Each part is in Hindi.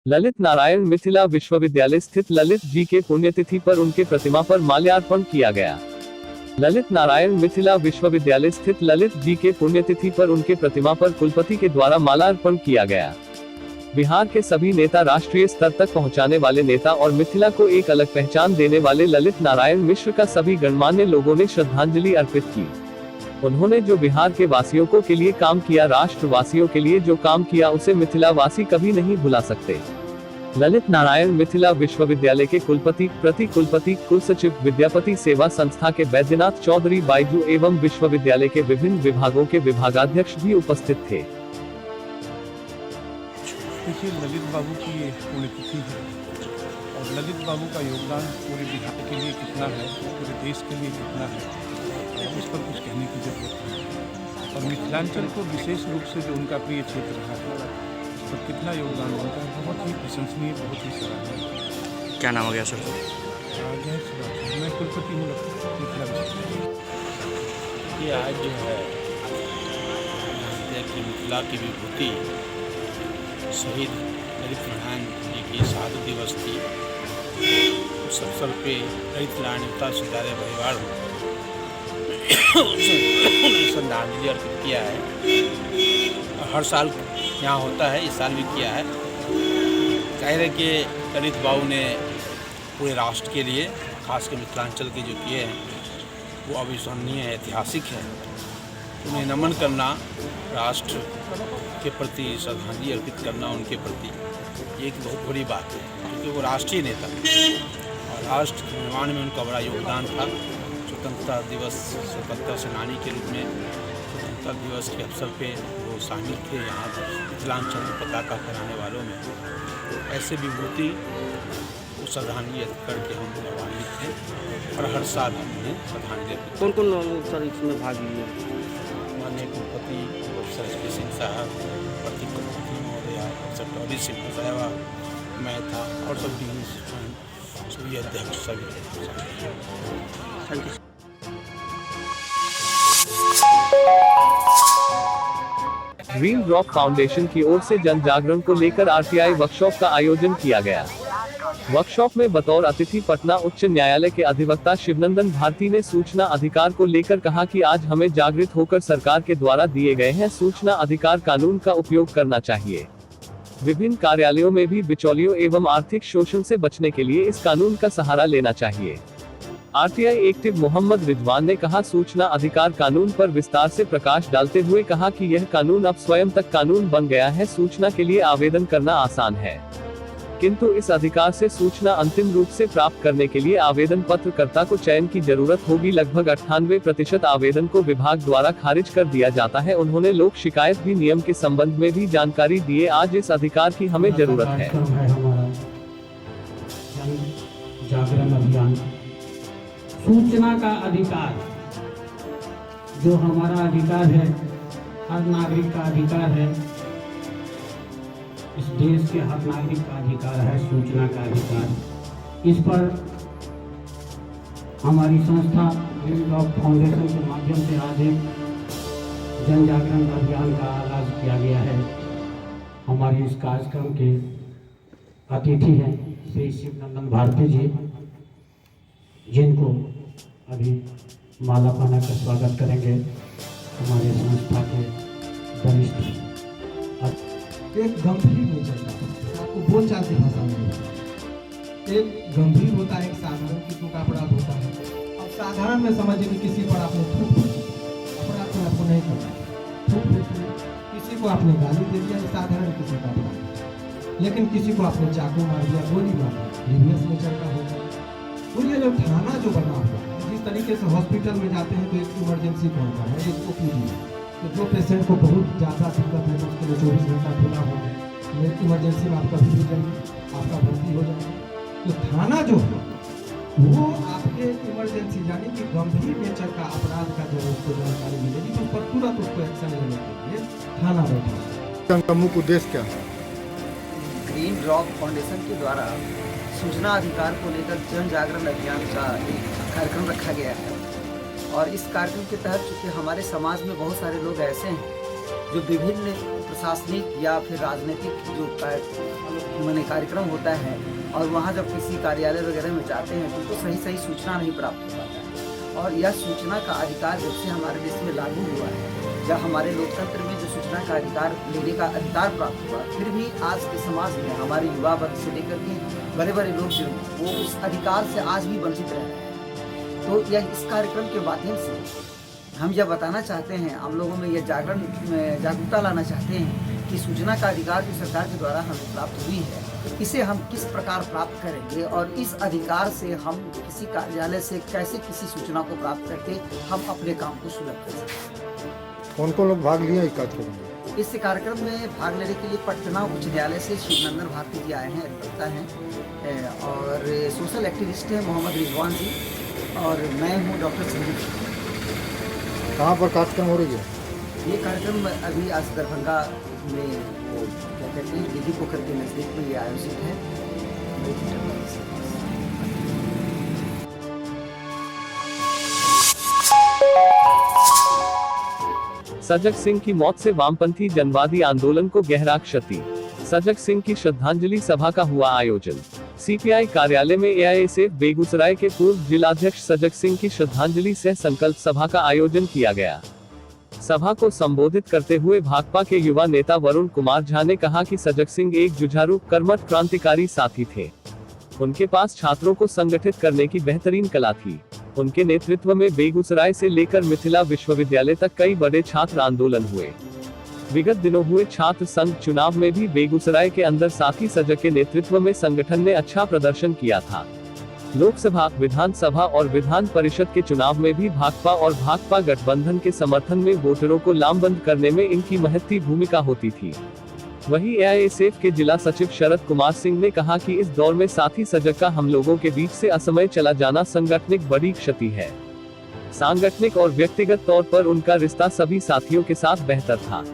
ललित नारायण मिथिला विश्वविद्यालय स्थित ललित जी के पुण्यतिथि पर उनके प्रतिमा पर माल्यार्पण किया गया। ललित नारायण मिथिला विश्वविद्यालय स्थित ललित जी के पुण्यतिथि पर उनके प्रतिमा पर कुलपति के द्वारा माल्यार्पण किया गया। बिहार के सभी नेता, राष्ट्रीय स्तर तक पहुंचाने वाले नेता और मिथिला को एक अलग पहचान देने वाले ललित नारायण मिश्र का सभी गणमान्य लोगों ने श्रद्धांजलि अर्पित की। उन्होंने जो बिहार के वासियों के लिए काम किया, राष्ट्र वासियों के लिए जो काम किया, उसे मिथिला वासी कभी नहीं भुला सकते। ललित नारायण मिथिला विश्वविद्यालय के कुलपति, प्रति कुलपति, कुलसचिव, विद्यापति सेवा संस्था के वैद्यनाथ चौधरी बाइजू एवं विश्वविद्यालय के विभिन्न विभागों के विभागाध्यक्ष भी उपस्थित थे। देखिए, ललित बाबू की ये पुण्यतिथि है और ललित बाबू का योगदान पूरे बिहार के लिए कितना है, पूरे देश के लिए कितना है, उस पर कुछ कहने की जरूरत है। और मिथिलांचल को विशेष रूप से जो उनका प्रिय क्षेत्र रहा है, उस पर कितना योगदान उनका बहुत ही प्रशंसनीय, बहुत ही सराहनीय। क्या नाम हो गया सर? मैं कुलपति हूँ मिथिला विश्वविद्यालय। ये आज जो है कि मिथिला की विभूति शहीद ललित नारायण जी की शहादत दिवस थी। उस अवसर पे ललित नारायण मिथिला विश्वविद्यालय परिवार श्रद्धांजलि अर्पित किया है। हर साल यहाँ होता है, इस साल भी किया है। जाहिर है कि ललित बाबू ने पूरे राष्ट्र के लिए, खासकर मिथिलांचल के जो किए हैं वो अविस्मरणीय है, ऐतिहासिक है। उन्हें नमन करना, राष्ट्र के प्रति श्रद्धांजलि अर्पित करना उनके प्रति, ये एक बहुत बड़ी बात है, क्योंकि वो राष्ट्रीय नेता और राष्ट्र निर्माण में उनका बड़ा योगदान था। स्वतंत्रता दिवस, स्वतंत्रता सेनानी के रूप में स्वतंत्रता दिवस के अवसर पे वो शामिल थे यहाँ मिथिलांचल में पताका फहराने वालों में। तो ऐसे विभूति को श्रद्धांजलि अर्पित करके हम गौरवान्वित थे और हर साल हम उन्हें श्रद्धांजलि अर्पित। कौन कौन सर इसमें भाग लिए? माननीय कुलपति प्रोफेसर एस.के. सिंह साहब, प्रति कुलपति महोदया प्रोफेसर टॉरी सिंह साहब, मैं था और सब सभी अध्यक्ष सभी। Thank you. Green rock foundation की ओर से जन जागरण को लेकर आरटीआई वर्कशॉप का आयोजन किया गया। वर्कशॉप में बतौर अतिथि पटना उच्च न्यायालय के अधिवक्ता शिवनंदन भारती ने सूचना अधिकार को लेकर कहा कि आज हमें जागृत होकर सरकार के द्वारा दिए गए हैं सूचना अधिकार कानून का उपयोग करना चाहिए। विभिन्न कार्यालयों में भी बिचौलियों एवं आर्थिक शोषण से बचने के लिए इस कानून का सहारा लेना चाहिए। आरटीआई एक्टिव मोहम्मद रिजवान ने कहा, सूचना अधिकार कानून पर विस्तार से प्रकाश डालते हुए कहा कि यह कानून अब स्वयं तक कानून बन गया है। सूचना के लिए आवेदन करना आसान है, किंतु इस अधिकार से सूचना अंतिम रूप से प्राप्त करने के लिए आवेदन पत्रकर्ता को चयन की जरूरत होगी। लगभग 98% आवेदन को विभाग द्वारा खारिज कर दिया जाता है। उन्होंने लोक शिकायत भी नियम के संबंध में भी जानकारी दिए। आज इस अधिकार की हमें जरूरत है। जागरण अभियान, सूचना का अधिकार जो हमारा अधिकार है, हर नागरिक का अधिकार है। इस देश के हर नागरिक का अधिकार है सूचना का अधिकार। इस पर हमारी संस्था ग्रीन रॉक फाउंडेशन के माध्यम से आज एक जन जागरण अभियान का आगाज किया गया है। हमारे इस कार्यक्रम के अतिथि हैं श्री शिवनंदन भारती जी, जिनको अभी माला पाना का स्वागत करेंगे हमारे संस्था के वरिष्ठ। एक गंभीर नेचर का, आपको बोलचाल की भाषा में एक गंभीर होता है, एक साधारण किस्म का अपराध होता है। अब साधारण में समझिए कि किसी पर आपने थूक फेंकी, अपराध तो आपको नहीं करना, थूक फेंकी, किसी को आपने गाली दे दिया, साधारण किस्म का अपराध। लेकिन किसी को आपने चाकू मार दिया, गोली मार दिया, सीरियस नेचर का होता है। और ये जो थाना जो बना हुआ है, जिस तरीके से हॉस्पिटल में जाते हैं तो एक इमरजेंसी होता है, एक ओपीडी, तो जो पेशेंट को बहुत ज़्यादा दिक्कत है उसके लिए 24 घंटा खुला हो गया, इमरजेंसी में आप कभी भी जाइए, आपका भर्ती हो जाएगा। तो थाना जो है वो आपके इमरजेंसी यानी कि गंभीर नेचर का अपराध का जब उसको जानकारी मिलेगी तो उस पर तुरंत उसको एक्शन लेने के लिए थाना बैठा। का मुख्य उद्देश्य क्या है? ग्रीन रॉक फाउंडेशन के द्वारा सूचना अधिकार को लेकर जन जागरण अभियान का एक कार्यक्रम रखा गया है। और इस कार्यक्रम के तहत चूँकि हमारे समाज में बहुत सारे लोग ऐसे हैं जो विभिन्न प्रशासनिक या फिर राजनीतिक जो कार्यक्रम होता है और वहाँ जब किसी कार्यालय वगैरह में जाते हैं तो उनको सही सूचना नहीं प्राप्त हो पाता है। और यह सूचना का अधिकार जब से हमारे देश में लागू हुआ है, जब हमारे लोकतंत्र में जो सूचना का अधिकार लेने का अधिकार प्राप्त हुआ, फिर भी आज के समाज में हमारे युवा वर्ग से लेकर के बड़े बड़े लोग जो वो उस अधिकार से आज भी वंचित रह रहे हैं। तो यह इस कार्यक्रम के माध्यम से हम यह बताना चाहते हैं, हम लोगों में यह जागरूकता लाना चाहते हैं कि सूचना का अधिकार जो सरकार के द्वारा हमें प्राप्त हुई है, इसे हम किस प्रकार प्राप्त करेंगे और इस अधिकार से हम किसी कार्यालय से कैसे किसी सूचना को प्राप्त करके हम अपने काम को सुलभ कर सकते हैं। कौन कौन लोग भाग लिए इस कार्यक्रम में? इस कार्यक्रम में भाग लेने के लिए पटना उच्च न्यायालय से शिवनंदन भारती जी आए हैं, अधिवक्ता हैं, और सोशल एक्टिविस्ट हैं मोहम्मद रिजवान जी, और मैं हूँ डॉक्टर संदीप। कहाँ पर कार्यक्रम हो रही है? ये कार्यक्रम अभी आज दरभंगा में वो क्या कहते हैं दीदी पोखर के नज़दीक में ये आयोजित है। सजग सिंह की मौत से वामपंथी जनवादी आंदोलन को गहरा क्षति। सजग सिंह की श्रद्धांजलि सभा का हुआ आयोजन। सीपीआई कार्यालय में एआईएसएफ बेगूसराय के पूर्व जिलाध्यक्ष सजग सिंह की श्रद्धांजलि सह संकल्प सभा का आयोजन किया गया। सभा को संबोधित करते हुए भाकपा के युवा नेता वरुण कुमार झा ने कहा कि सजग सिंह एक जुझारू कर्मठ क्रांतिकारी साथी थे। उनके पास छात्रों को संगठित करने की बेहतरीन कला थी। उनके नेतृत्व में बेगूसराय से लेकर मिथिला विश्वविद्यालय तक कई बड़े छात्र आंदोलन हुए। विगत दिनों हुए छात्र संघ चुनाव में भी बेगूसराय के अंदर साथी सजग के नेतृत्व में संगठन ने अच्छा प्रदर्शन किया था। लोकसभा, विधानसभा और विधान परिषद के चुनाव में भी भाकपा और भाकपा गठबंधन के समर्थन में वोटरों को लामबंद करने में इनकी महत्वपूर्ण भूमिका होती थी। वहीं एआईएसएफ के जिला सचिव शरद कुमार सिंह ने कहा कि इस दौर में साथी सजग का हम लोगों के बीच से असमय चला जाना सांगठनिक बड़ी क्षति है। सांगठनिक और व्यक्तिगत तौर पर उनका रिश्ता सभी साथियों के साथ बेहतर था।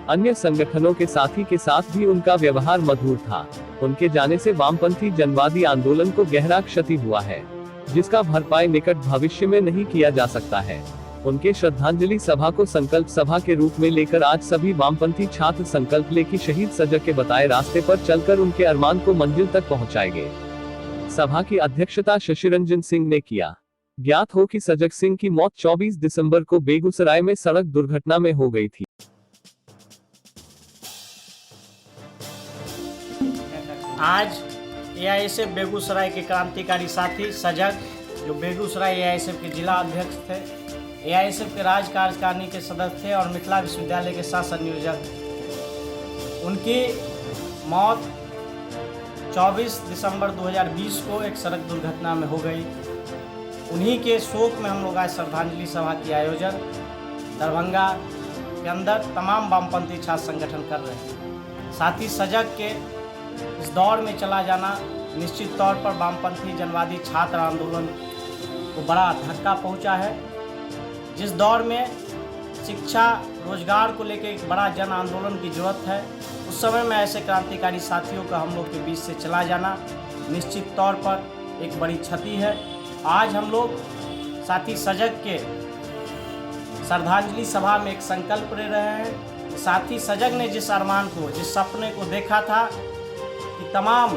अन्य संगठनों के साथी के साथ भी उनका व्यवहार मधुर था। उनके जाने से वामपंथी जनवादी आंदोलन को गहरा क्षति हुआ है, जिसका भरपाई निकट भविष्य में नहीं किया जा सकता है। उनके श्रद्धांजलि सभा को संकल्प सभा के रूप में लेकर आज सभी वामपंथी छात्र संकल्प ले कि शहीद सजग के बताए रास्ते पर चलकर उनके अरमान को मंजिल तक पहुंचाएंगे। सभा की अध्यक्षता शशिरंजन सिंह ने किया। ज्ञात हो कि सजग सिंह की मौत 24 दिसंबर को बेगूसराय में सड़क दुर्घटना में हो गई थी। आज एआईएसएफ बेगूसराय के क्रांतिकारी साथी सजग, जो बेगूसराय एआईएसएफ के जिला अध्यक्ष थे, एआईएसएफ के राज्य कार्यकारिणी के सदस्य थे और मिथिला विश्वविद्यालय के शासन नियोजक, उनकी मौत 24 दिसंबर 2020 को एक सड़क दुर्घटना में हो गई। उन्हीं के शोक में हम लोग आज श्रद्धांजलि सभा की आयोजन दरभंगा के अंदर तमाम वामपंथी छात्र संगठन कर रहे हैं। साथी सजग के इस दौर में चला जाना निश्चित तौर पर वामपंथी जनवादी छात्र आंदोलन को बड़ा धक्का पहुंचा है। जिस दौर में शिक्षा रोजगार को लेकर एक बड़ा जन आंदोलन की जरूरत है, उस समय में ऐसे क्रांतिकारी साथियों का हम लोग के बीच से चला जाना निश्चित तौर पर एक बड़ी क्षति है। आज हम लोग साथी सजग के श्रद्धांजलि सभा में एक संकल्प ले रहे हैं। साथी सजग ने जिस अरमान को, जिस सपने को देखा था कि तमाम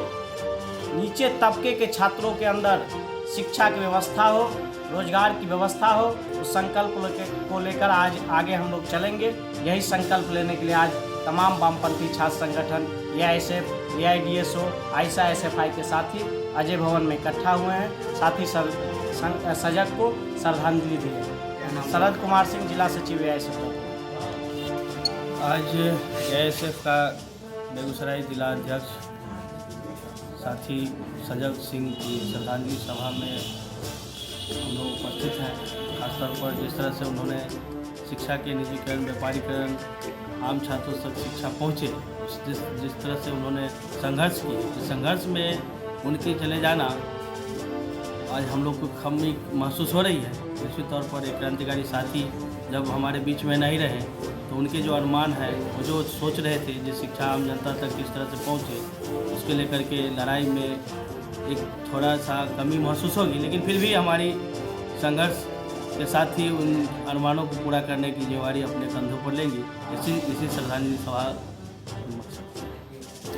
नीचे तबके के छात्रों के अंदर शिक्षा की व्यवस्था हो, रोजगार की व्यवस्था हो, उस संकल्प को लेकर आज आगे हम लोग चलेंगे। यही संकल्प लेने के लिए आज तमाम वामपंथी छात्र संगठन एआईएसएफ, एआईडीएसओ, आयशा एसएफआई के साथी अजय भवन में इकट्ठा हुए हैं। साथी सजग को श्रद्धांजलि दी है। शरद कुमार सिंह, जिला सचिव एआईएसएफ। आज एआईएसएफ का बेगूसराय जिला अध्यक्ष साथी सजग सिंह की श्रद्धांजलि सभा में हम लोग उपस्थित हैं। खासतौर पर जिस तरह से उन्होंने शिक्षा के निजीकरण, व्यापारीकरण, आम छात्रों तक शिक्षा पहुँचे, जिस तरह से उन्होंने संघर्ष किए, इस संघर्ष में उनके चले जाना आज हम लोग को कमी महसूस हो रही है। निश्चित तौर पर एक क्रांतिकारी साथी जब हमारे बीच में नहीं रहे तो उनके जो अरमान है, वो जो सोच रहे थे, जिस शिक्षा आम जनता तक किस तरह से पहुँचे, उसके लेकर के लड़ाई में एक थोड़ा सा कमी महसूस होगी, लेकिन फिर भी हमारी संघर्ष के साथ ही उन अरमानों को पूरा करने की जिम्मेवारी अपने कंधों पर लेंगी। इसी श्रद्धांजलि सभा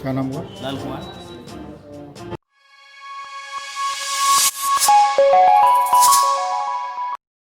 क्या नाम हुआ? लाल कुमार।